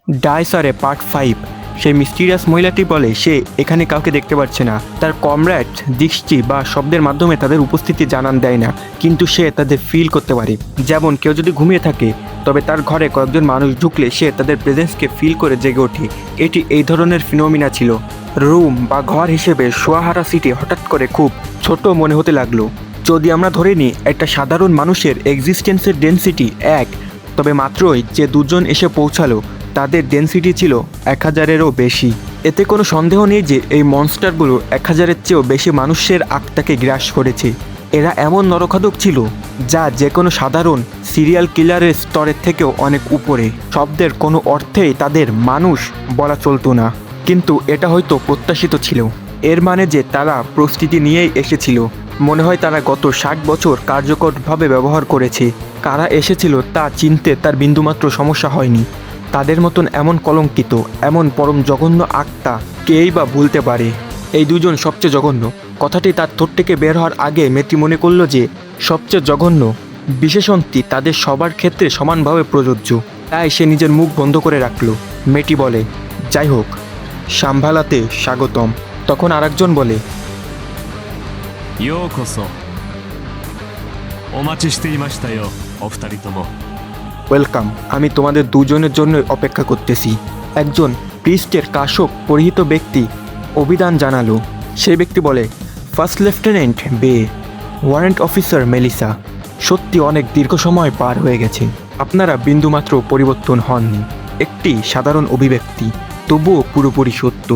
ডাইসারে part 5। সেই mysterious মহিলাটি বলে সে এখানে কাউকে দেখতে পাচ্ছে না। তার কমরেড দৃষ্টি বা শব্দের মাধ্যমে তাদের উপস্থিতি জানান দেয় না, কিন্তু সে তাদের ফিল করতে পারে। যেমন কেউ যদি ঘুমিয়ে থাকে তবে তার ঘরে কয়েকজন মানুষ ঢুকলে সে তাদের প্রেজেন্সকে ফিল করে জেগে ওঠে। এটি এই ধরনের ফিনোমিনা ছিল। রুম বা ঘর হিসেবে সোয়াহারা সিটি হঠাৎ করে খুব ছোট মনে হতে লাগলো। যদি আমরা ধরে নিই একটা সাধারণ মানুষের এক্সিস্টেন্সের ডেনসিটি 1, তবে মাত্রই যে দুজন এসে পৌঁছালো তাদের ডেনসিটি ছিল 1000-এরও বেশি। এতে কোনো সন্দেহ নেই যে এই মনস্টারগুলো 1000-এর চেয়েও বেশি মানুষের আত্মাকে গ্রাস করেছে। এরা এমন নরখাদক ছিল যা যে কোনো সাধারণ সিরিয়াল কিলারের স্তরের থেকেও অনেক উপরে। শব্দের কোনো অর্থেই তাদের মানুষ বলা চলতো না, কিন্তু এটা হয়তো প্রত্যাশিত ছিল। এর মানে যে তারা প্রস্তুতি নিয়েই এসেছিল। মনে হয় তারা গত 60 বছর কার্যকরভাবে ব্যবহার করেছে। কারা এসেছিল তা চিনতে তার বিন্দুমাত্র সমস্যা হয়নি। তাদের মতন এমন কলঙ্কিত, এমন পরম জঘন্য আত্মা কেই বা ভুলতে পারে। এই দুজন সবচেয়ে জঘন্য কথাটি তার ঠোঁট থেকে বের হওয়ার আগে মেয়েটি মনে করলো যে সবচেয়ে জঘন্য বিশেষণটি তাদের সবার ক্ষেত্রে সমানভাবে প্রযোজ্য। তাই সে নিজের মুখ বন্ধ করে রাখলো। মেয়েটি বলে, যাই হোক, সাম্ভালাতে স্বাগতম। তখন আরেকজন বলে, ようこそお待ちしていましたよお二人とも ওয়েলকাম, আমি তোমাদের দুজনের জন্য অপেক্ষা করতেছি। একজন প্রিস্টের কাশক পরিহিত ব্যক্তি অভিধান জানালো। সেই ব্যক্তি বলে, ফার্স্ট লেফটেন্যান্ট বে, ওয়ারেন্ট অফিসার মেলিসা। সত্যি অনেক দীর্ঘ সময় পার হয়ে গেছে। আপনারা বিন্দুমাত্র পরিবর্তন হননি। একটি সাধারণ অভিব্যক্তি, তবুও পুরোপুরি সত্য।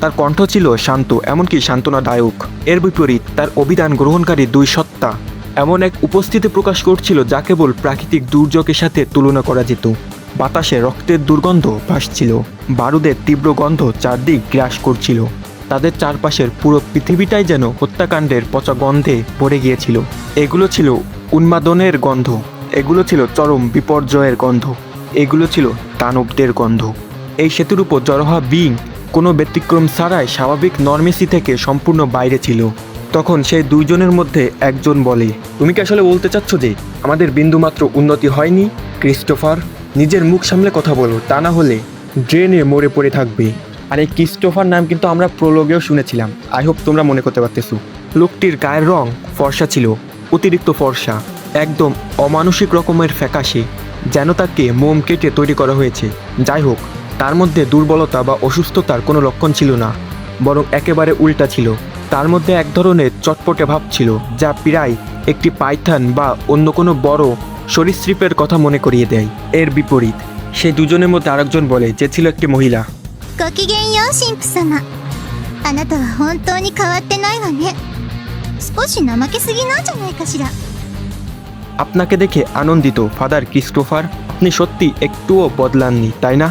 তার কণ্ঠ ছিল শান্ত, এমনকি সান্ত্বনাদায়ক। এর বিপরীত তার অভিধান গ্রহণকারী দুই সত্তা এমন এক উপস্থিতি প্রকাশ করছিল যা কেবল প্রাকৃতিক দুর্যোগের সাথে তুলনা করা যেত। বাতাসে রক্তের দুর্গন্ধ ভাসছিল, বারুদের তীব্র গন্ধ চারদিক গ্রাস করছিল। তাদের চারপাশের পুরো পৃথিবীটাই যেন হত্যাকাণ্ডের পচা গন্ধে ভরে গিয়েছিল। এগুলো ছিল উন্মাদনের গন্ধ, এগুলো ছিল চরম বিপর্যয়ের গন্ধ, এগুলো ছিল দানবদের গন্ধ। এই সেতুর উপর জড়ো হওয়া বিং কোনো ব্যতিক্রম ছাড়াই স্বাভাবিক নরমেসি থেকে সম্পূর্ণ বাইরে ছিল। তখন সেই দুইজনের মধ্যে একজন বলে, তুমি কি আসলে বলতে চাচ্ছ যে আমাদের বিন্দুমাত্র উন্নতি হয়নি? ক্রিস্টোফার, নিজের মুখ সামলে কথা বলো, তা না হলে ড্রেনে মরে পড়ে থাকবে। আর এই ক্রিস্টোফার নাম কিন্তু আমরা প্রোলগেও শুনেছিলাম। আই হোপ তোমরা মনে করতে পারতেছো। লোকটির গায়ের রং ফর্সা ছিল, অতিরিক্ত ফর্সা, একদম অমানসিক রকমের ফ্যাকাশে, যেন তাকে মোম কেটে তৈরি করা হয়েছে। যাই হোক, তার মধ্যে দুর্বলতা বা অসুস্থতার কোনো লক্ষণ ছিল না, বরং একেবারে উল্টা ছিল। তার মধ্যে এক ধরনের চটপটে ভাব ছিল যা প্রায় একটি পাইথন বা অন্য কোনো বড় সরীসৃপের কথা মনে করিয়ে দেয়। এর বিপরীত সেই দুজনের মধ্যে আরেকজন বলে, যে ছিল একটি মহিলা। ごきげんよう神父様。あなたは本当に変わってないわね。少し怠けすぎなんじゃないかしら。 আপনাকে দেখে আনন্দিত ফাদার ক্রিস্টোফার। আপনি সত্যি একটুও বদলাননি, তাই না?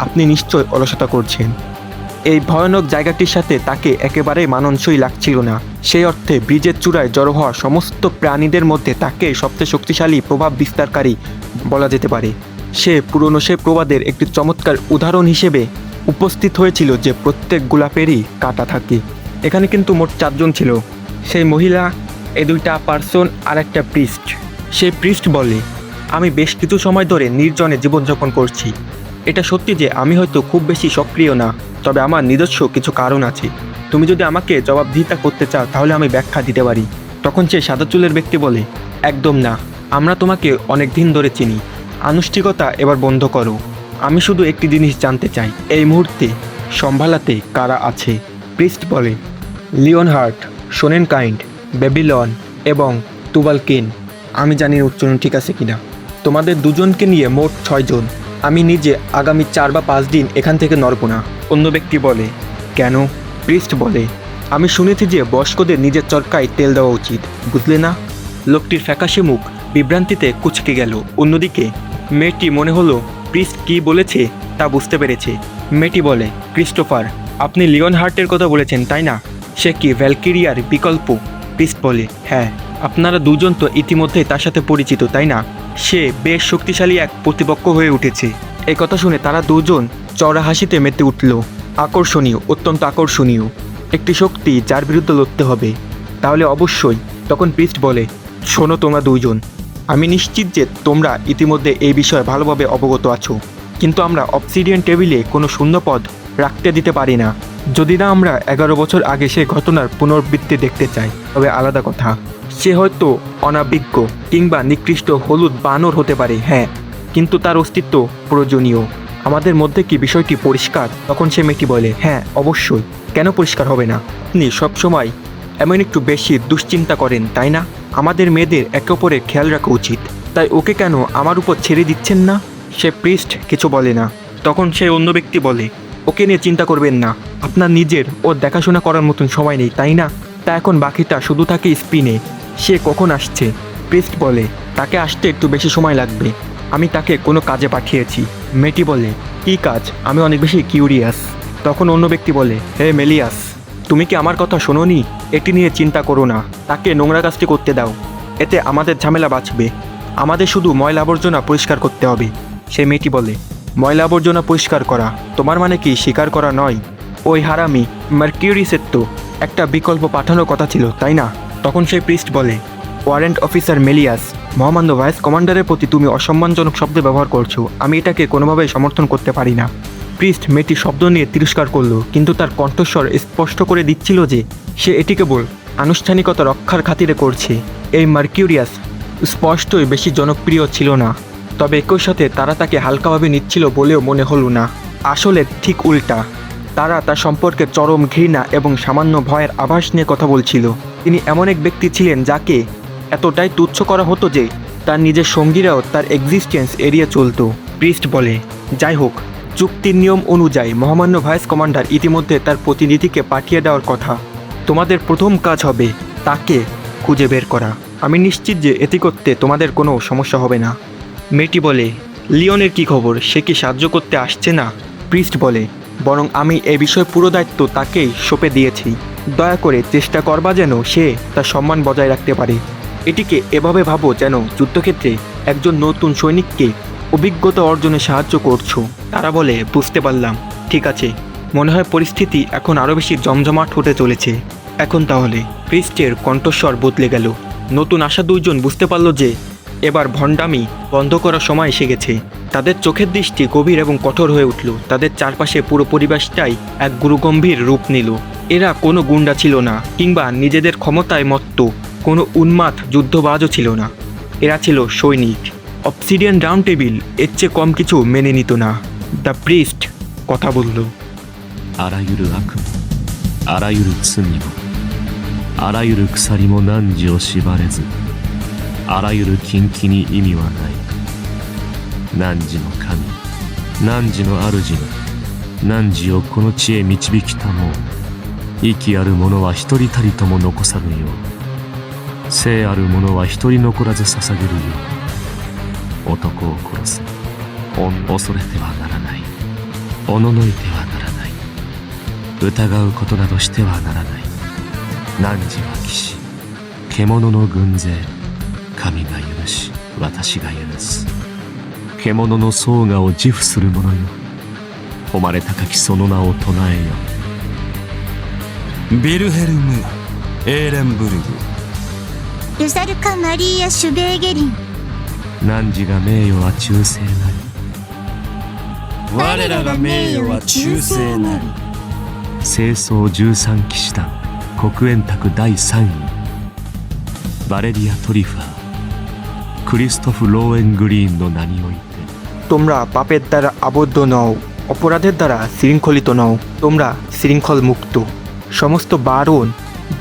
আপনি নিশ্চয় অলসতা করছেন। এই ভয়ানক জায়গাটির সাথে তাকে একেবারেই মানানসই লাগছিল না। সেই অর্থে ব্রিজের চূড়ায় জড়ো হওয়া সমস্ত প্রাণীদের মধ্যে তাকে সবচেয়ে শক্তিশালী প্রভাব বিস্তারকারী বলা যেতে পারে। সে পুরনো সে প্রবাদের একটি চমৎকার উদাহরণ হিসেবে উপস্থিত হয়েছিল যে প্রত্যেক গোলাপেরই কাঁটা থাকে। এখানে কিন্তু মোট 4 জন ছিল, সেই মহিলা, এই দুইটা পার্সন আর একটা প্রিস্ট। সেই প্রিস্ট বলে, আমি বেশ কিছু সময় ধরে নির্জনে জীবনযাপন করছি। এটা সত্যি যে আমি হয়তো খুব বেশি সক্রিয় না, তবে আমার নিজস্ব কিছু কারণ আছে। তুমি যদি আমাকে জবাবদিহিতা করতে চাও তাহলে আমি ব্যাখ্যা দিতে পারি। তখন সে সাদা চুলের ব্যক্তি বলে, একদম না, আমরা তোমাকে অনেক দিন ধরে চিনি। আনুষ্ঠানিকতা এবার বন্ধ করো। আমি শুধু একটি জিনিস জানতে চাই, এই মুহূর্তে সম্ভালাতে কারা আছে? প্রিস্ট বলে, লিওনহার্ট, শোনেনকাইন্ড, ব্যাবিলন এবং তুবালকিন। আমি জানি না উচ্চারণ ঠিক আছে কিনা। তোমাদের দুজনকে নিয়ে মোট 6 জন। আমি নিজে আগামী 4 বা 5 দিন এখান থেকে নড়ব না। অন্য ব্যক্তি বলে, কেন? প্রিস্ট বলে, আমি শুনেছি যে বয়স্কদের নিজের চরকায় তেল দেওয়া উচিত, বুঝলে না? লোকটির ফ্যাকাশে মুখ বিভ্রান্তিতে কুঁচকে গেল। অন্যদিকে মেয়েটি মনে হলো প্রিস্ট কী বলেছে তা বুঝতে পেরেছে। মেয়েটি বলে, ক্রিস্টোফার, আপনি লিওনহার্টের কথা বলেছেন তাই না? সে কি ভ্যালকিরিয়ার বিকল্প? প্রিস্ট বলে, হ্যাঁ। আপনারা দুজন তো ইতিমধ্যেই তার সাথে পরিচিত, তাই না? সে বেশ শক্তিশালী এক প্রতিপক্ষ হয়ে উঠেছে। এই কথা শুনে তারা দুজন চওড়া হাসিতে মেতে উঠল। আকর্ষণীয়, অত্যন্ত আকর্ষণীয় একটি শক্তি যার বিরুদ্ধে লড়তে হবে, তাহলে অবশ্যই। তখন প্রিস্ট বলে, শোনো তোমরা দুইজন, আমি নিশ্চিত যে তোমরা ইতিমধ্যে এই বিষয়ে ভালোভাবে অবগত আছো। কিন্তু আমরা অবসিডিয়ান টেবিলে কোনো শূন্য পদ রাখতে দিতে পারি না। যদি না আমরা 11 বছর আগে সেই ঘটনার পুনরাবৃত্তি দেখতে চাই, তবে আলাদা কথা। সে হয়তো অনাবিজ্ঞ কিংবা নিকৃষ্ট হলুদ বানর হতে পারে, হ্যাঁ, কিন্তু তার অস্তিত্ব প্রয়োজনীয়। আমাদের মধ্যে কি বিষয়টি পরিষ্কার? তখন সে মেয়েটি বলে, হ্যাঁ অবশ্যই, কেন পরিষ্কার হবে না? আপনি সবসময় এমন একটু বেশি দুশ্চিন্তা করেন, তাই না? আমাদের মেয়েদের একে অপরের খেয়াল রাখা উচিত, তাই ওকে কেন আমার উপর ছেড়ে দিচ্ছেন না? সে প্রিস্ট কিছু বলে না। তখন সে অন্য ব্যক্তি বলে, ওকে নিয়ে চিন্তা করবেন না, আপনার নিজের ও দেখাশোনা করার মতন সময় নেই, তাই না? তা এখন বাকিটা শুধু থাকে স্পিনে। সে কখন আসছে? প্রিস্ট বলে, তাকে আসতে একটু বেশি সময় লাগবে, আমি তাকে কোনো কাজে পাঠিয়েছি। মেয়েটি বলে, কী কাজ? আমি অনেক বেশি কিউরিয়াস। তখন অন্য ব্যক্তি বলে, হে মেলিয়াস, তুমি কি আমার কথা শোনোনি? এটি নিয়ে চিন্তা করো না, তাকে নোংরা কাজটি করতে দাও, এতে আমাদের ঝামেলা বাঁচবে। আমাদের শুধু ময়লা আবর্জনা পরিষ্কার করতে হবে। সে মেয়েটি বলে, ময়লা আবর্জনা পরিষ্কার করা তোমার মানে কি স্বীকার করা নয়? ওই হারামি মার্কিউরিসের তো একটা বিকল্প পাঠানোর কথা ছিল, তাই না? তখন সেই প্রিস্ট বলে, ওয়ারেন্ট অফিসার মেলিয়াস, মহামান্য ভাইস কমান্ডারের প্রতি তুমি অসম্মানজনক শব্দ ব্যবহার করছো, আমি এটাকে কোনোভাবেই সমর্থন করতে পারি না। প্রিস্ট মেয়েটি শব্দ নিয়ে তিরস্কার করলো, কিন্তু তার কণ্ঠস্বর স্পষ্ট করে দিচ্ছিল যে সে এটি কেবল আনুষ্ঠানিকতা রক্ষার খাতিরে করছে। এই মার্কিউরিয়াস স্পষ্টই বেশি জনপ্রিয় ছিল না, তবে একই সাথে তারা তাকে হালকাভাবে নিচ্ছিল বলেও মনে হলো না। আসলে ঠিক উল্টা, তারা তার সম্পর্কে চরম ঘৃণা এবং সামান্য ভয়ের আভাস নিয়ে কথা বলছিল। তিনি এমন এক ব্যক্তি ছিলেন যাকে এতটাই তুচ্ছ করা হতো যে তার নিজের সঙ্গীরাও তার এক্সিস্টেন্স এড়িয়ে চলত। প্রিস্ট বলে, যাই হোক, চুক্তির নিয়ম অনুযায়ী মহামান্য ভাইস কমান্ডার ইতিমধ্যে তার প্রতিনিধিকে পাঠিয়ে দেওয়ার কথা। তোমাদের প্রথম কাজ হবে তাকে খুঁজে বের করা। আমি নিশ্চিত যে এটি করতে তোমাদের কোনো সমস্যা হবে না। মেয়েটি বলে, লিওনের কি খবর? সে কি সাহায্য করতে আসছে না? প্রিস্ট বলে, বরং আমি এ বিষয়ে পুরো দায়িত্ব তাকেই সঁপে দিয়েছি। দয়া করে চেষ্টা করবা যেন সে তার সম্মান বজায় রাখতে পারে। এটিকে এভাবে ভাবো যেন যুদ্ধক্ষেত্রে একজন নতুন সৈনিককে অভিজ্ঞতা অর্জনে সাহায্য করছো। তারা বলে, বুঝতে পারলাম, ঠিক আছে, মনে হয় পরিস্থিতি এখন আরও বেশি জমজমাট হতে চলেছে। এখন তাহলে? প্রিস্টের কণ্ঠস্বর বদলে গেল। নতুন আসা দুইজন বুঝতে পারল যে এবার ভণ্ডামি বন্ধ করার সময় এসে গেছে। তাদের চোখের দৃষ্টি গভীর এবং কঠোর হয়ে উঠল। তাদের চারপাশে পুরো পরিবেশটাই এক গুরুগম্ভীর রূপ নিল। এরা কোনো গুন্ডা ছিল না, কিংবা নিজেদের ক্ষমতায় মত্ত কোনো উন্মাদ যুদ্ধবাজও ছিল না। এরা ছিল সৈনিক। অবসিডিয়ান রাউন্ড টেবিল এর চেয়ে কম কিছু মেনে নিত না। দ্য প্রিস্ট কথা বলল, あらゆる悪もあらゆる罪もあらゆる鎖も汝を縛れずあらゆる禁忌に意味はない汝の神汝の主の汝をこの地へ導きたもう息ある者は一人たりとも残さぬよう生ある者は一人残らず捧げるよう男を殺せ恐れてはならないおののいてはならない疑うことなどしてはならない汝は騎士獣の軍勢神が許し私が許す獣の総我を自負する者よ誉れ高きその名を唱えよビルヘルム・エーレンブルグルサルカ・マリーア・シュベーゲリン汝が名誉は忠誠なり我らが名誉は忠誠なり清掃13騎士団黒煙卓第3位バレリア・トリファークリストフ・ローエングリーンの名において তোমরা পাপের দ্বারা আবদ্ধ নও, অপরাধের দ্বারা শৃঙ্খলিত নও, তোমরা শৃঙ্খল মুক্ত, সমস্ত বারণ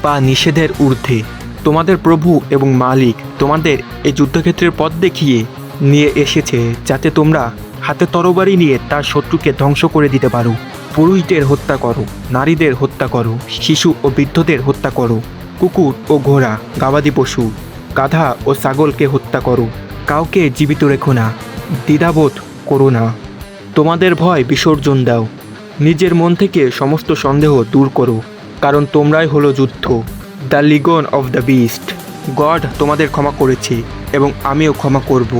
বা নিষেধের ঊর্ধ্বে। তোমাদের প্রভু এবং মালিক তোমাদের এই যুদ্ধক্ষেত্রের পথ দেখিয়ে নিয়ে এসেছে যাতে তোমরা হাতে তরবারি নিয়ে তার শত্রুকে ধ্বংস করে দিতে পারো। পুরুষদের হত্যা করো, নারীদের হত্যা করো, শিশু ও বৃদ্ধদের হত্যা করো, কুকুর ও ঘোড়া, গবাদি পশু, গাধা ও ছাগলকে হত্যা করো। কাউকে জীবিত রেখো না, দ্বিধাবোধ করো না। তোমাদের ভয় বিসর্জন দাও, নিজের মন থেকে সমস্ত সন্দেহ দূর করো, কারণ তোমরাই হলো যুদ্ধ। The legion of the beast, God তোমাদের ক্ষমা করেছে এবং আমিও ক্ষমা করব।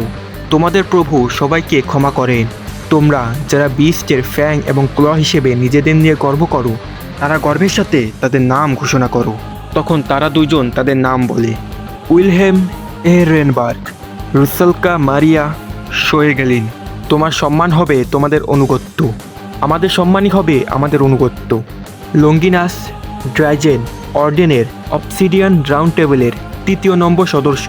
তোমাদের প্রভু সবাইকে ক্ষমা করেন। তোমরা যারা বিস্টের ফ্যাং এবং ক্ল হিসেবে নিজেদের নিয়ে গর্ব করো, তারা গর্বের সাথে তাদের নাম ঘোষণা করো। তখন তারা দুইজন তাদের নাম বলে, উইলহেম এহরেনবার্গ, রুসালকা মারিয়া শোয়েগেলিন। তোমার সম্মান হবে তোমাদের অনুগত্য, আমাদের সম্মানই হবে আমাদের অনুগত্য। লঙ্গিনাস ড্রাইজেন অর্ডেনের অবসিডিয়ান রাউন্ড টেবিলের 3য় নম্বর সদস্য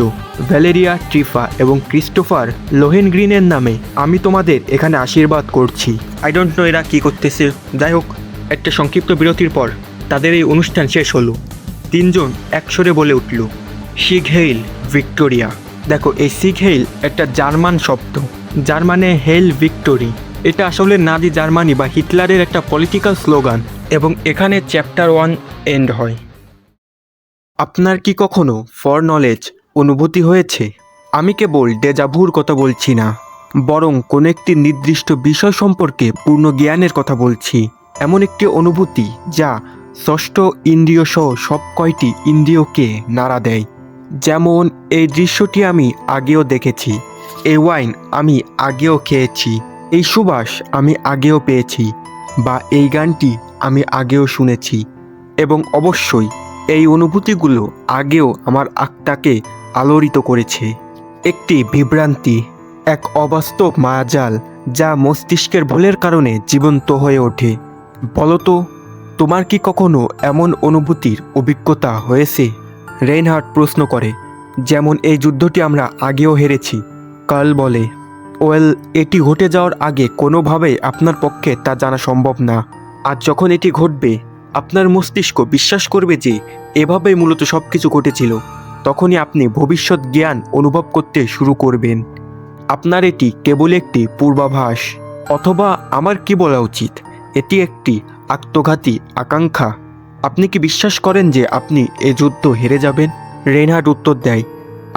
ভ্যালেরিয়া ট্রিফা এবং ক্রিস্টোফার লোহেনগ্রিনের নামে আমি তোমাদের এখানে আশীর্বাদ করছি। আই ডোন্ট নো এরা কী করতেছে। যাই হোক, একটা সংক্ষিপ্ত বিরতির পর তাদের এই অনুষ্ঠান শেষ হলো। 3 জন একসরে বলে উঠল, সিগ হেইল ভিক্টোরিয়া। দেখো, এই সিগ হেইল একটা জার্মান শব্দ, যার মানে হেইল ভিক্টোরি। এটা আসলে নাজি জার্মানি বা হিটলারের একটা পলিটিক্যাল স্লোগান, এবং এখানে চ্যাপ্টার 1 এন্ড হয়। আপনার কি কখনো ফর নলেজ অনুভূতি হয়েছে? আমি কেবল ডেজাভুর কথা বলছি না, বরং কোনো একটি নির্দিষ্ট বিষয় সম্পর্কে পূর্ণ জ্ঞানের কথা বলছি। এমন একটি অনুভূতি যা ষষ্ঠ ইন্দ্রিয় সহ সব কয়টি ইন্দ্রিয়কে নাড়া দেয়। যেমন এই দৃশ্যটি আমি আগেও দেখেছি, এই ওয়াইন আমি আগেও খেয়েছি, এই সুবাস আমি আগেও পেয়েছি, বা এই গানটি আমি আগেও শুনেছি। এবং অবশ্যই এই অনুভূতিগুলো আগেও আমার আত্মাকে আলোড়িত করেছে। একটি বিভ্রান্তি, এক অবাস্তব মায়াজাল যা মস্তিষ্কের ভুলের কারণে জীবন্ত হয়ে ওঠে। বলতো, তোমার কি কখনো এমন অনুভূতির অভিজ্ঞতা হয়েছে? রেইনহার্ড প্রশ্ন করে। যেমন এই যুদ্ধটি আমরা আগেও হেরেছি। কার্ল বলে, ওয়েল, এটি ঘটে যাওয়ার আগে কোনোভাবেই আপনার পক্ষে তা জানা সম্ভব না। আর যখন এটি ঘটবে, আপনার মস্তিষ্ক বিশ্বাস করবে যে এভাবেই মূলত সব কিছু ঘটেছিল। তখনই আপনি ভবিষ্যৎ জ্ঞান অনুভব করতে শুরু করবেন। আপনার এটি কেবল একটি পূর্বাভাস, অথবা আমার কি বলা উচিত, এটি একটি আত্মঘাতী আকাঙ্ক্ষা। আপনি কি বিশ্বাস করেন যে আপনি এ যুদ্ধ হেরে যাবেন? রেইনহার্ড উত্তর দেয়,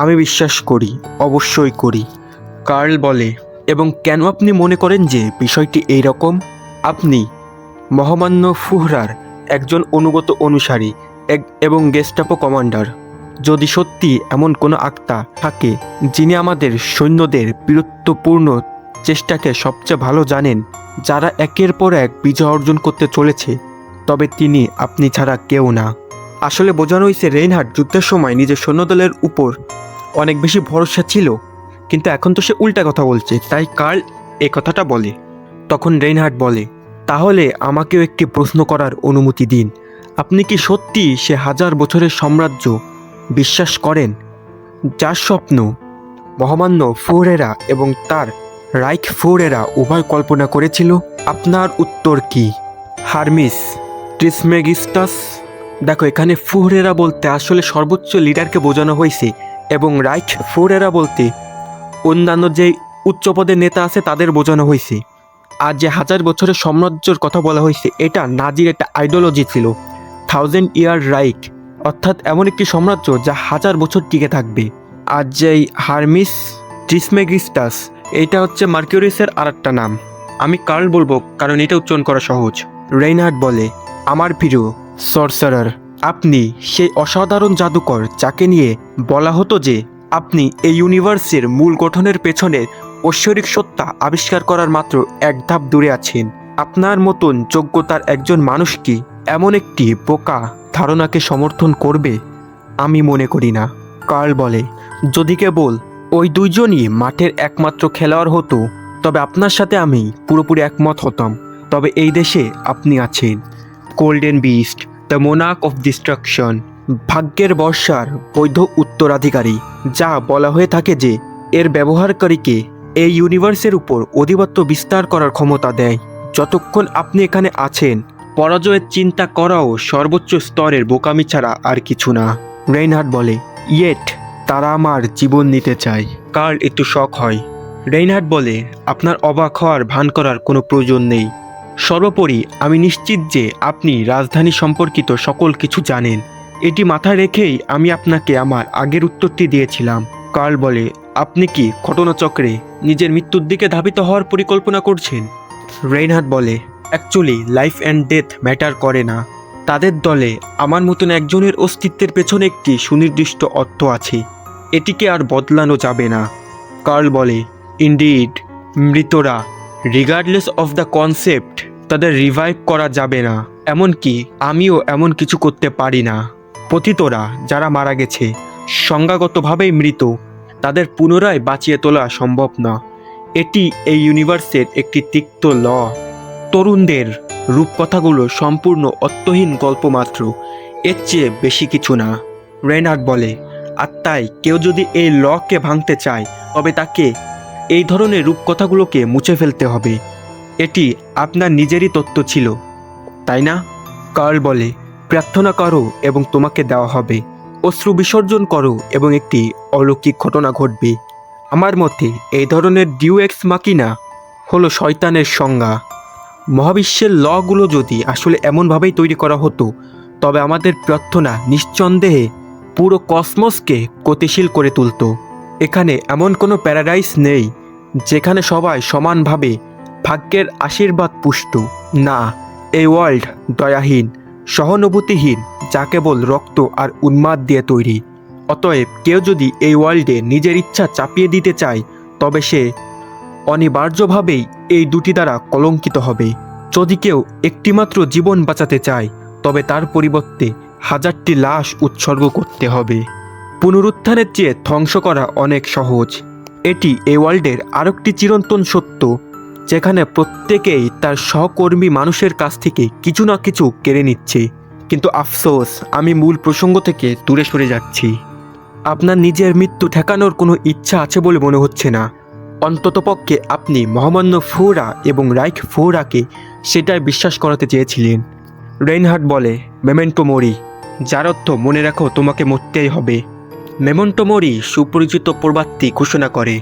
আমি বিশ্বাস করি, অবশ্যই করি। কার্ল বলে, এবং কেন আপনি মনে করেন যে বিষয়টি এই রকম? আপনি মহামান্য ফুহরার একজন অনুগত অনুসারী এবং গেস্টাপো কমান্ডার। যদি সত্যি এমন কোনো আত্মা থাকে যিনি আমাদের সৈন্যদের বীরত্বপূর্ণ চেষ্টাকে সবচেয়ে ভালো জানেন, যারা একের পর এক বিজয় অর্জন করতে চলেছে, তবে তিনি আপনি ছাড়া কেউ না। আসলে বোঝানো হয়েছে রেইনহার্ড যুদ্ধের সময় নিজের সৈন্যদলের উপর অনেক বেশি ভরসা ছিল, কিন্তু এখন তো সে উল্টা কথা বলছে, তাই কার্ল এই কথাটা বলে। তখন রেইনহার্ড বলে, তাহলে আমাকেও একটি প্রশ্ন করার অনুমতি দিন। আপনি কি সত্যি সে 1000 বছরের সাম্রাজ্য বিশ্বাস করেন, যার স্বপ্ন মহামান্য ফুহরেরা এবং তার রাইখ ফুহরেরা উভয় কল্পনা করেছিল? আপনার উত্তর কি, হারমিস ট্রিসমেগিস্টাস? দেখো, এখানে ফুহরেরা বলতে আসলে সর্বোচ্চ লিডারকে বোঝানো হয়েছে, এবং রাইখ ফুহরেরা বলতে অন্যান্য যে উচ্চপদের নেতা আছে তাদের বোঝানো হয়েছে। আর যে 1000 বছরের সাম্রাজ্যের কথা বলা হয়েছে, এটা নাজির একটা আইডিওলজি ছিল, 1000 ইয়ার রাইখ, অর্থাৎ এমন একটি সাম্রাজ্য যা 1000 বছর টিকে থাকবে। আর যেই হারমিস ট্রিসমেগিস্টাস, এটা হচ্ছে মার্কিউরিসের আরেকটা নাম। আমি কার্ল বলবো কারণ এটা উচ্চারণ করা সহজ। রেইনহার্ড বলে, আমার প্রিয় সর্সারার, আপনি সেই অসাধারণ জাদুকর যাকে নিয়ে বলা হতো যে আপনি এই ইউনিভার্সের মূল গঠনের পেছনে ঐশ্বরিক সত্তা আবিষ্কার করার মাত্র এক ধাপ দূরে আছেন। আপনার মতন যোগ্যতার একজন মানুষ কি এমন একটি বোকা ধারণাকে সমর্থন করবে? আমি মনে করি না। কার্ল বলে, যদি কেবল ওই দুইজনই মাঠের একমাত্র খেলোয়াড় হতো, তবে আপনার সাথে আমি পুরোপুরি একমত হতাম। তবে এই দেশে আপনি আছেন, golden beast, the Monarch of distraction, ভাগ্যের বর্ষার বৈধ উত্তরাধিকারী। যা বলা হয়ে থাকে যে এর ব্যবহারকারীকে এই ইউনিভার্সের উপর আধিপত্য বিস্তার করার ক্ষমতা দেয়। যতক্ষণ আপনি এখানে আছেন, পরাজয়ের চিন্তা করাও সর্বোচ্চ স্তরের বোকামি ছাড়া আর কিছু না। রেইনহার্ড বলে, ইয়েট তারা আমার জীবন নিতে চায়। কার্ল একটু শক হয়। রেইনহার্ড বলে, আপনার অবাক হওয়ার ভান করার কোনো প্রয়োজন নেই। সর্বোপরি আমি নিশ্চিত যে আপনি রাজধানী সম্পর্কিত সকল কিছু জানেন। এটি মাথায় রেখেই আমি আপনাকে আমার আগের উত্তরটি দিয়েছিলাম। কার্ল বলে, আপনি কি ঘটনাচক্রে নিজের মৃত্যুর দিকে ধাবিত হওয়ার পরিকল্পনা করছেন? রেইনহার্ড বলে, actually life and death matter করে না। তাদের দলে আমার মতন একজনের অস্তিত্বের পেছনে একটি সুনির্দিষ্ট অর্থ আছে, এটিকে আর বদলানো যাবে না। কার্ল বলে, ইনডিড, মৃতরা রিগার্ডলেস অফ দ্য কনসেপ্ট, তাদের রিভাইভ করা যাবে না। এমনকি আমিও এমন কিছু করতে পারি না। পতিতরা যারা মারা গেছে, সংজ্ঞাগতভাবেই মৃত, তাদের পুনরায় বাঁচিয়ে তোলা সম্ভব না। এটি এই ইউনিভার্সের একটি তিক্ত ল। তরুণদের রূপকথাগুলো সম্পূর্ণ অর্থহীন গল্প মাত্র, এর চেয়ে বেশি কিছু না। রেইনহার্ড বলে, আর তাই কেউ যদি এই লকে ভাঙতে চায় তবে তাকে এই ধরনের রূপকথাগুলোকে মুছে ফেলতে হবে। এটি আপনার নিজেরই তত্ত্ব ছিল, তাই না? কার্ল বলে, প্রার্থনা করো এবং তোমাকে দেওয়া হবে। অশ্রু বিসর্জন করো এবং একটি অলৌকিক ঘটনা ঘটবে। আমার মতে এই ধরনের ডিউ এক্স মাকিনা হলো শয়তানের সংজ্ঞা। মহাবিশ্বের লগুলো যদি আসলে এমনভাবেই তৈরি করা হতো তবে আমাদের প্রার্থনা নিঃসন্দেহে পুরো কসমসকে গতিশীল করে তুলত। এখানে এমন কোনো প্যারাডাইস নেই যেখানে সবাই সমানভাবে ভাগ্যের আশীর্বাদ পুষ্ট। না, এই ওয়ার্ল্ড দয়াহীন, সহানুভূতিহীন, যা কেবল রক্ত আর উন্মাদ দিয়ে তৈরি। অতএব কেউ যদি এই ওয়ার্ল্ডে নিজের ইচ্ছা চাপিয়ে দিতে চায় তবে সে অনিবার্যভাবেই এই দুটি দ্বারা কলঙ্কিত হবে। যদি কেউ একটিমাত্র জীবন বাঁচাতে চায় তবে তার পরিবর্তে হাজারটি লাশ উৎসর্গ করতে হবে। পুনরুত্থানের চেয়ে ধ্বংস করা অনেক সহজ। এটি এই ওয়ার্ল্ডের আরেকটি চিরন্তন সত্য, যেখানে প্রত্যেকেই তার সহকর্মী মানুষের কাছ থেকে কিছু না কিছু কেড়ে নিচ্ছে। কিন্তু আফসোস, আমি মূল প্রসঙ্গ থেকে দূরে সরে যাচ্ছি। আপনার নিজের মৃত্যু ঠেকানোর কোনো ইচ্ছা আছে বলে মনে হচ্ছে না। অন্ততপক্ষে আপনি মহামান্য ফোরা এবং রাইখ ফোরাকে সেটাই বিশ্বাস করাতে চেয়েছিলেন। রেইনহার্ড বলে, মেমেন্টো মরি, যার অর্থ মনে রাখো তোমাকে মরতেই হবে। মেমেন্টো মরি সুপরিচিত প্রবাদটি ঘোষণা করে,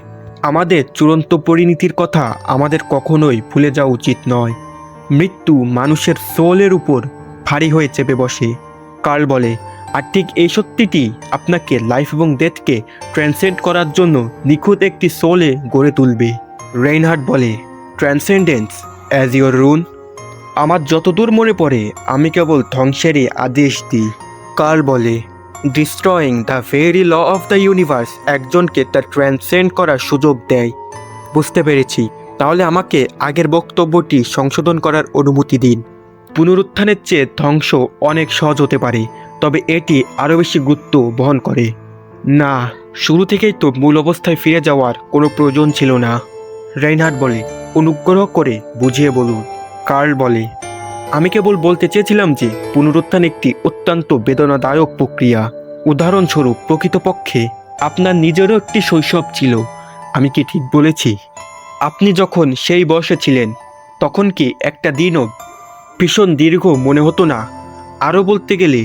আমাদের চূড়ান্ত পরিণতির কথা আমাদের কখনোই ভুলে যাওয়া উচিত নয়। মৃত্যু মানুষের সোলের উপর ভারী হয়ে চেপে বসে। কার্ল বলে, আর ঠিক এই সত্যিটি আপনাকে লাইফ এবং ডেথকে ট্রান্সেন্ড করার জন্য নিখুঁত একটি সোলে গড়ে তুলবে। রেইনহার্ড বলে, ট্রান্সেন্ডেন্স অ্যাজ ইয়োর রুন। আমার যতদূর মনে পড়ে আমি কেবল ধ্বংসেরই আদেশ দিই। কার্ল বলে, destroying the very law of the universe একজনকে তার ট্রান্সেন্ড করার সুযোগ দেয়। বুঝতে পেরেছি, তাহলে আমাকে আগের বক্তব্যটি সংশোধন করার অনুমতি দিন। পুনরুত্থানের চেয়ে ধ্বংস অনেক সহজ হতে পারে, তবে এটি আরও বেশি গুরুত্ব বহন করে। না, শুরু থেকেই তো মূল অবস্থায় ফিরে যাওয়ার কোনো প্রয়োজন ছিল না। রেইনহার্ড বলে, অনুগ্রহ করে বুঝিয়ে বলুন। কার্ল বলে, আমি কেবল বলতে চেয়েছিলাম যে পুনরুত্থান একটি অত্যন্ত বেদনাদায়ক প্রক্রিয়া। উদাহরণস্বরূপ, প্রকৃতপক্ষে আপনার নিজেরও একটি শৈশব ছিল। আমি কি ঠিক বলেছি? আপনি যখন সেই বয়সে ছিলেন তখন কি একটা দিনও ভীষণ দীর্ঘ মনে হতো না? আরও বলতে গেলে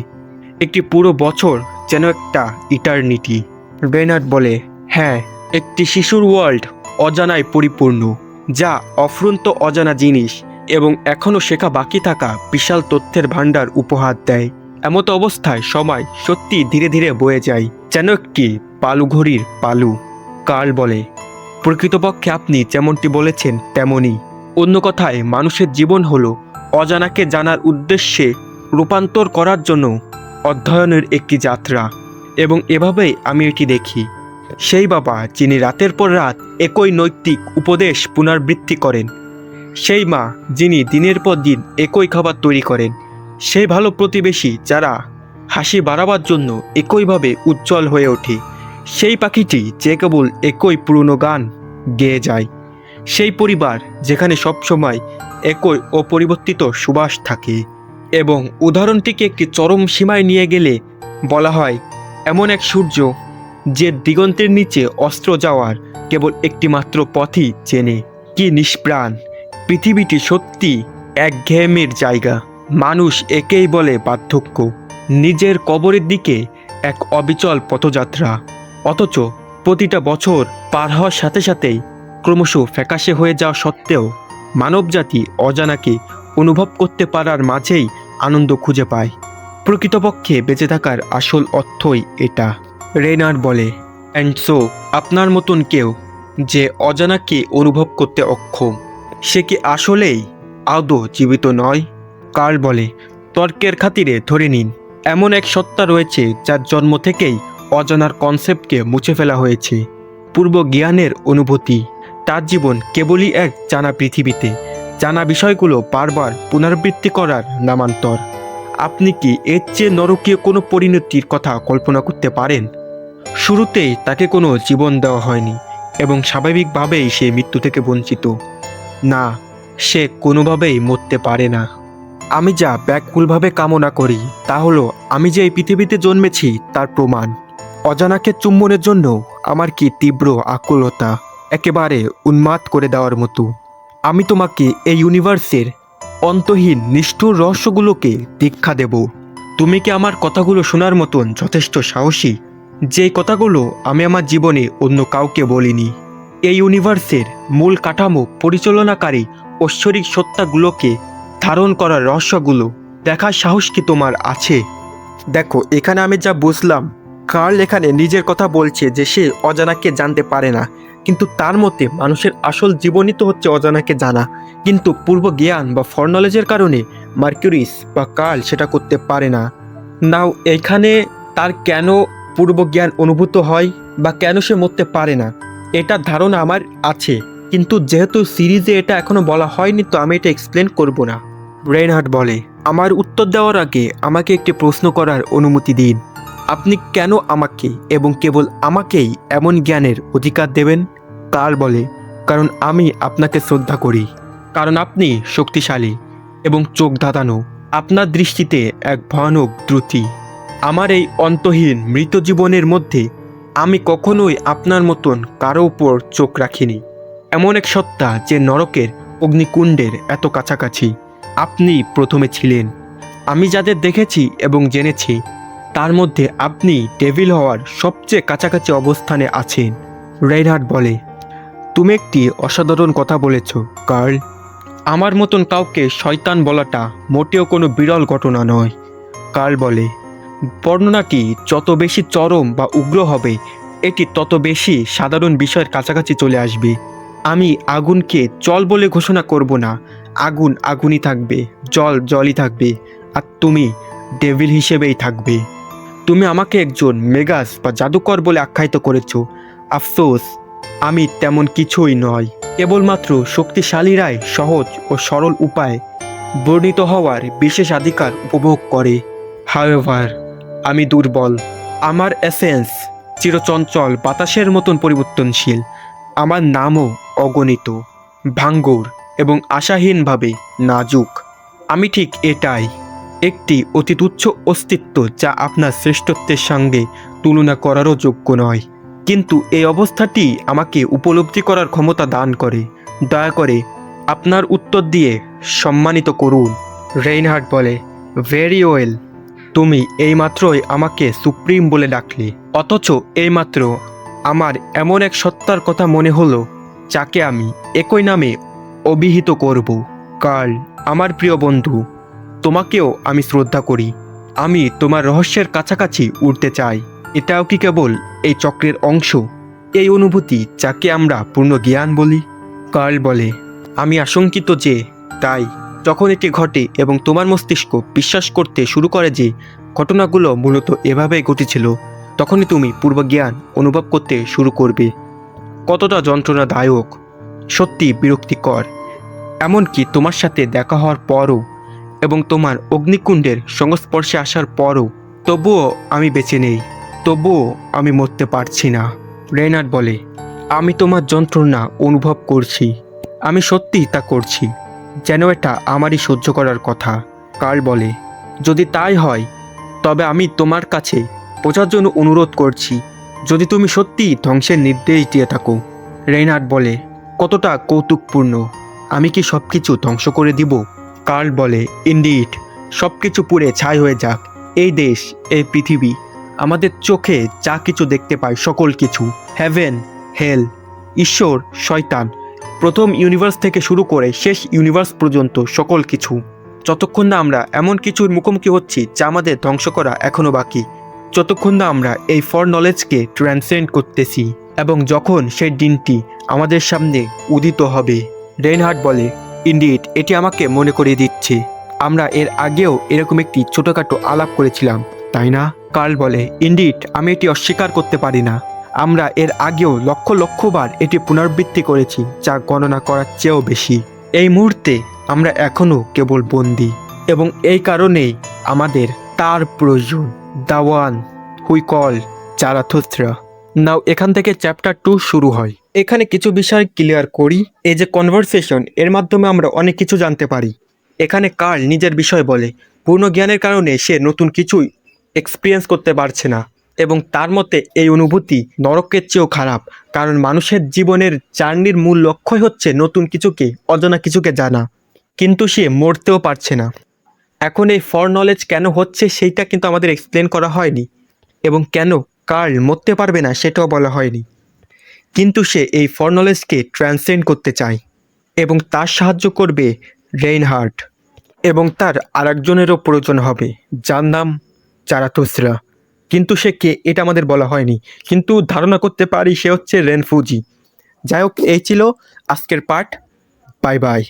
একটি পুরো বছর যেন একটা ইটারনিটি। রেইনহার্ড বলে, হ্যাঁ, একটি শিশুর ওয়ার্ল্ড অজানায় পরিপূর্ণ, যা অফুরন্ত অজানা জিনিস এবং এখনও শেখা বাকি থাকা বিশাল তথ্যের ভাণ্ডার উপহার দেয়। এমতো অবস্থায় সময় সত্যি ধীরে ধীরে বয়ে যায়, যেন একটি পালু ঘড়ির পালু। কার্ল বলে, প্রকৃতপক্ষে আপনি যেমনটি বলেছেন তেমনই। অন্য কথায়, মানুষের জীবন হলো অজানাকে জানার উদ্দেশ্যে রূপান্তর করার জন্য অধ্যয়নের একটি যাত্রা, এবং এভাবেই আমি এটি দেখি। সেই বাবা যিনি রাতের পর রাত একই নৈতিক উপদেশ পুনরাবৃত্তি করেন, সেই মা যিনি দিনের পর দিন একই খাবার তৈরি করেন, সেই ভালো প্রতিবেশী যারা হাসি বাড়াবার জন্য একইভাবে উজ্জ্বল হয়ে ওঠে, সেই পাখিটি যে কেবল একই পুরনো গান গেয়ে যায়, সেই পরিবার যেখানে সবসময় একই অপরিবর্তিত সুবাস থাকে। এবং উদাহরণটিকে একটি চরম সীমায় নিয়ে গেলে বলা হয়, এমন এক সূর্য যে দিগন্তের নিচে অস্ত্র যাওয়ার কেবল একটি মাত্র পথই চেনে। কি নিষ্প্রাণ! পৃথিবীটি সত্যি একঘেয়েমির জায়গা। মানুষ একেই বলে বার্ধক্য, নিজের কবরের দিকে এক অবিচল পথযাত্রা। অথচ প্রতিটা বছর পার হওয়ার সাথে সাথেই ক্রমশ ফ্যাকাশে হয়ে যাওয়া সত্ত্বেও মানবজাতি অজানাকে অনুভব করতে পারার মাঝেই আনন্দ খুঁজে পায়। প্রকৃতপক্ষে বেঁচে থাকার আসল অর্থই এটা। রেইনহার্ড বলে, অ্যান্ড সো আপনার মতন কেউ যে অজানাকে অনুভব করতে অক্ষম, সে কি আসলেই আদৌ জীবিত নয়? কার্ল বলে, তর্কের খাতিরে ধরে নিন, এমন এক সত্তা রয়েছে যার জন্ম থেকেই অজানার কনসেপ্টকে মুছে ফেলা হয়েছে। পূর্ব জ্ঞানের অনুভূতি, তার জীবন কেবলই এক জানা পৃথিবীতে জানা বিষয়গুলো বারবার পুনরাবৃত্তি করার নামান্তর। আপনি কি এর চেয়ে নরকীয় কোনো পরিণতির কথা কল্পনা করতে পারেন? শুরুতেই তাকে কোনো জীবন দেওয়া হয়নি, এবং স্বাভাবিকভাবেই সে মৃত্যু থেকে বঞ্চিত। না, সে কোনোভাবেই মরতে পারে না। আমি যা ব্যাকুলভাবে কামনা করি তা হলো আমি যে এই পৃথিবীতে জন্মেছি তার প্রমাণ। অজানাকে চুম্বনের জন্য আমার কি তীব্র আকুলতা, একেবারে উন্মাদ করে দেওয়ার মতো। আমি তোমাকে এই ইউনিভার্সের অন্তহীন নিষ্ঠুর রহস্যগুলোকে দীক্ষা দেব। তুমি কি আমার কথাগুলো শোনার মতন যথেষ্ট সাহসী? যে কথাগুলো আমি আমার জীবনে অন্য কাউকে বলিনি। এই ইউনিভার্সের মূল কাঠামো পরিচালনাকারী ঐশ্বরিক সত্তাগুলোকে ধারণ করার রহস্যগুলো দেখার সাহস কি তোমার আছে? দেখো, এখানে আমি যা বুঝলাম, কার্ল এখানে নিজের কথা বলছে যে সে অজানাকে জানতে পারে না, কিন্তু তার মতে মানুষের আসল জীবনই তো হচ্ছে অজানাকে জানা। কিন্তু পূর্ব জ্ঞান বা ফরনলেজের কারণে মার্কিউরিস বা কার্ল সেটা করতে পারে না। নাও এখানে তার কেন পূর্ব জ্ঞান অনুভূত হয় বা কেন সে মরতে পারে না, এটা ধারণা আমার আছে, কিন্তু যেহেতু সিরিজে এটা এখনো বলা হয়নি তো আমি এটা এক্সপ্লেন করব না। রেইনহার্ড বলে, আমার উত্তর দেওয়ার আগে আমাকে একটি প্রশ্ন করার অনুমতি দিন। আপনি কেন আমাকে এবং কেবল আমাকেই এমন জ্ঞানের অধিকার দেবেন? কার্ল বলে, কারণ আমি আপনাকে শ্রদ্ধা করি, কারণ আপনি শক্তিশালী এবং চোখ ধাঁধানো। আপনার দৃষ্টিতে এক ভয়ানক দ্রুতি। আমার এই অন্তহীন মৃত জীবনের মধ্যে আমি কখনোই আপনার মতন কারো উপর চোখ রাখিনি। এমন এক সত্তা যে নরকের অগ্নিকুণ্ডের এত কাছাকাছি আপনি প্রথমে ছিলেন। আমি যাদের দেখেছি এবং জেনেছি তার মধ্যে আপনি ডেভিল হওয়ার সবচেয়ে কাছাকাছি অবস্থানে আছেন। রেইনহার্ড বলে, তুমি একটি অসাধারণ কথা বলেছ কার্ল। আমার মতন কাউকে শয়তান বলাটা মোটেও কোনো বিরল ঘটনা নয়। কার্ল বলে, বর্ণনাটি যত বেশি চরম বা উগ্র হবে এটি তত বেশি সাধারণ বিষয়ের কাছাকাছি চলে আসবে। আমি আগুনকে জল বলে ঘোষণা করব না। আগুন আগুনই থাকবে, জল জলই থাকবে, আর তুমি ডেভিল হিসেবেই থাকবে। তুমি আমাকে একজন মেগাস বা জাদুকর বলে আখ্যায়িত করেছ। আফসোস, আমি তেমন কিছুই নয়। কেবলমাত্র শক্তিশালীরাই সহজ ও সরল উপায়ে বর্ণিত হওয়ার বিশেষাধিকার উপভোগ করে। হাওয়েভার, আমি দুর্বল। আমার এসেন্স চিরচঞ্চল বাতাসের মতন পরিবর্তনশীল। আমার নামও অগণিত, ভাঙ্গুর এবং আশাহীনভাবে নাজুক। আমি ঠিক এটাই, একটি অতি তুচ্ছ অস্তিত্ব যা আপনার শ্রেষ্ঠত্বের সঙ্গে তুলনা করারও যোগ্য নয়। কিন্তু এই অবস্থাটি আমাকে উপলব্ধি করার ক্ষমতা দান করে। দয়া করে আপনার উত্তর দিয়ে সম্মানিত করুন। রেইনহার্ড বলে, ভেরি ওয়েল। তুমি এইমাত্রই আমাকে সুপ্রিম বলে ডাকলে, অথচ এইমাত্র আমার এমন এক সত্তার কথা মনে হলো যাকে আমি একই নামে অভিহিত করব। কার্ল, আমার প্রিয় বন্ধু, তোমাকেও আমি শ্রদ্ধা করি। আমি তোমার রহস্যের কাছাকাছি উঠতে চাই। এটাও কি কেবল এই চক্রের অংশ, এই অনুভূতি যাকে আমরা পূর্ণ জ্ঞান বলি? কার্ল বলে, আমি আশঙ্কিত যে তাই। যখন এটি ঘটে এবং তোমার মস্তিষ্ক বিশ্বাস করতে শুরু করে যে ঘটনাগুলো মূলত এভাবেই ঘটেছিল, তখনই তুমি পূর্ব জ্ঞান অনুভব করতে শুরু করবে। কতটা যন্ত্রণাদায়ক, সত্যি বিরক্তিকর। এমনকি তোমার সাথে দেখা হওয়ার পরও এবং তোমার অগ্নিকুণ্ডের সংস্পর্শে আসার পরও, তবুও আমি বেঁচে নেই, তবুও আমি মরতে পারছি না। রেইনহার্ড বলে, আমি তোমার যন্ত্রণা অনুভব করছি। আমি সত্যিই তা করছি, যেন এটা আমারই সহ্য করার কথা। কার্ল বলে, যদি তাই হয় তবে আমি তোমার কাছে বোঝার জন্য অনুরোধ করছি, যদি তুমি সত্যিই ধ্বংসের নির্দেশ দিয়ে থাকো। রেইনহার্ড বলে, কতটা কৌতুকপূর্ণ। আমি কি সব কিছু ধ্বংস করে দিব? কার্ল বলে, ইনডিড, সব কিছু পুড়ে ছাই হয়ে যাক। এই দেশ, এই পৃথিবী, আমাদের চোখে যা কিছু দেখতে পাই সকল কিছু, হেভেন, হেল, ঈশ্বর, শয়তান, প্রথম ইউনিভার্স থেকে শুরু করে শেষ ইউনিভার্স পর্যন্ত সকল কিছু, যতক্ষণ না আমরা এমন কিছুর মুখোমুখি হচ্ছি যা আমাদের ধ্বংস করা এখনও বাকি, যতক্ষণ না আমরা এই ফর নলেজকে ট্রান্সেন্ড করতেছি, এবং যখন সেই দিনটি আমাদের সামনে উদিত হবে। রেইনহার্ড বলে, ইনডিড, এটি আমাকে মনে করিয়ে দিচ্ছে আমরা এর আগেও এরকম একটি ছোটোখাটো আলাপ করেছিলাম, তাই না? কার্ল বলে, ইনডিড, আমি এটি অস্বীকার করতে পারি না। আমরা এর আগেও লক্ষ লক্ষবার এটি পুনরাবৃত্তি করেছি, যা গণনা করার চেয়েও বেশি। এই মুহূর্তে আমরা এখনও কেবল বন্দী, এবং এই কারণেই আমাদের তার প্রয়োজন, দ্য ওয়ান হুই কল জারাথুস্ত্রা। নাও এখান থেকে চ্যাপ্টার 2 শুরু হয়। এখানে কিছু বিষয় ক্লিয়ার করি। এই যে কনভারসেশন, এর মাধ্যমে আমরা অনেক কিছু জানতে পারি। এখানে কার্ল নিজের বিষয় বলে, পূর্ণ জ্ঞানের কারণে সে নতুন কিছুই এক্সপিরিয়েন্স করতে পারছে না, এবং তার মতে এই অনুভূতি নরকের চেয়েও খারাপ, কারণ মানুষের জীবনের জার্নির মূল লক্ষ্যই হচ্ছে নতুন কিছুকে, অজানা কিছুকে জানা, কিন্তু সে মরতেও পারছে না। এখন এই ফর নলেজ কেন হচ্ছে সেইটা কিন্তু আমাদের এক্সপ্লেন করা হয়নি, এবং কেন কার্ল মরতে পারবে না সেটাও বলা হয়নি। কিন্তু সে এই ফর নলেজকে ট্রান্সেন্ড করতে চায়, এবং তার সাহায্য করবে রেইনহার্ট, এবং তার আরেকজনেরও প্রয়োজন হবে যার নাম জারাথুস্ত্রা। কিন্তু সে কে এটা আমাদের বলা হয়নি, কিন্তু ধারণা করতে পারি সে হচ্ছে রেনফুজি। যাই হোক, এই ছিল আজকের পার্ট। Bye bye.